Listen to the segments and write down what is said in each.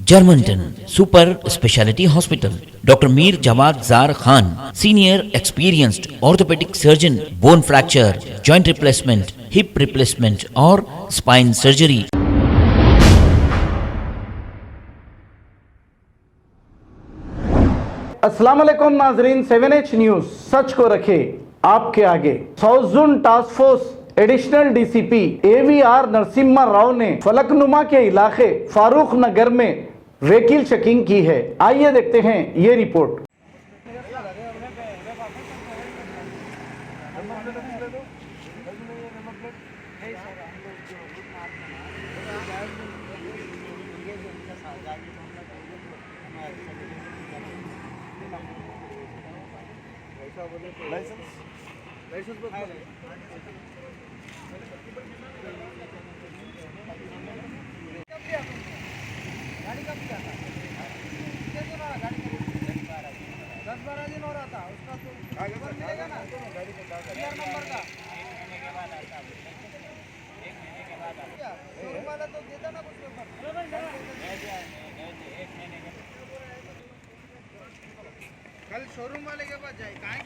Germanton super speciality hospital, doctor Mir Jawad Jar Khan, senior experienced orthopaedic surgeon, bone fracture, joint replacement, hip replacement और spine surgery. अस्सलाम वालेकुम नाजरीन, 7H news सच को रखे आपके आगे। South zone task force additional DCP AVR Narasimha Rao ने फलकनुमा के इलाके फारूक नगर में व्हीकल चेकिंग की है। आइए देखते हैं ये रिपोर्ट। गाड़ी कब किया था? कैसे मारा गाड़ी का? 10-12 दिन हो रहा था उसका, तो पेपर मिलेगा ना CR नंबर का। शोरूम वाला तो देता ना कुछ पेपर। कल शोरूम वाले के पास जाए। कहाँ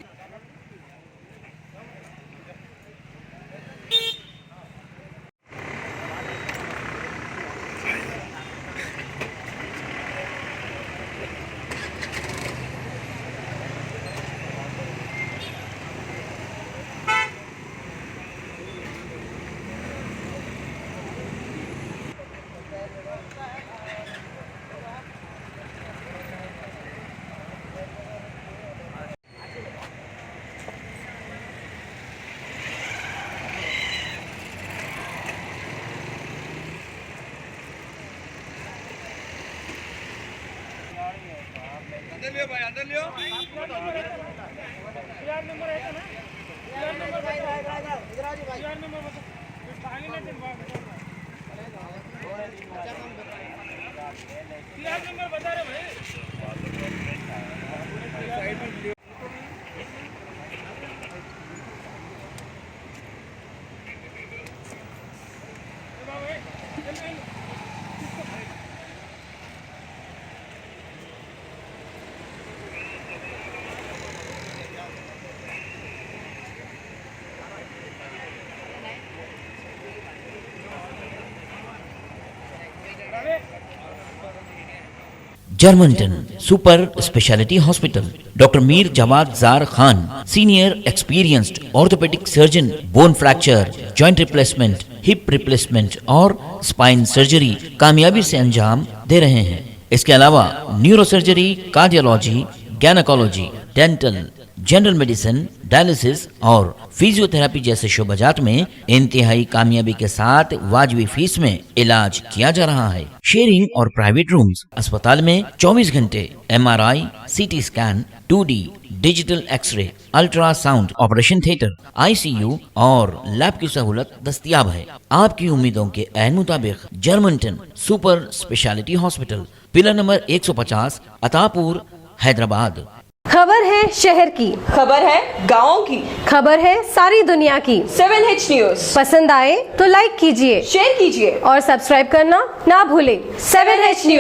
अंदर लियो भाई, अंदर लियो। CR नंबर है ना? CR नंबर भाई, इधर आ जी भाई। CR नंबर बता। आगे लेते हैं बात। CR नंबर बता रहे भाई। Germanton super speciality hospital, doctor Mir Jawad Jar Khan, senior experienced orthopaedic surgeon, bone fracture, joint replacement, hip replacement और स्पाइन सर्जरी कामयाबी से अंजाम दे रहे हैं। इसके अलावा neurosurgery, cardiology, gynaecology, dental, general medicine, dialysis और फिजियोथेरेपी जैसे शोबाजात में इंतहाई कामयाबी के साथ वाजबी फीस में इलाज किया जा रहा है। शेयरिंग और प्राइवेट रूम्स, अस्पताल में 24 घंटे MRI, CT scan, 2D digital x-ray, ultrasound, operation theatre, ICU और लैब की सहूलत दस्तयाब है। आपकी उम्मीदों के ऐन मुताबिक Germanton super speciality hospital, pillar number 150, Attapur, Hyderabad. खबर है शहर की, खबर है गाँव की, खबर है सारी दुनिया की। 7H न्यूज पसंद आए तो लाइक कीजिए, शेयर कीजिए और सब्सक्राइब करना ना भूलें। 7H news.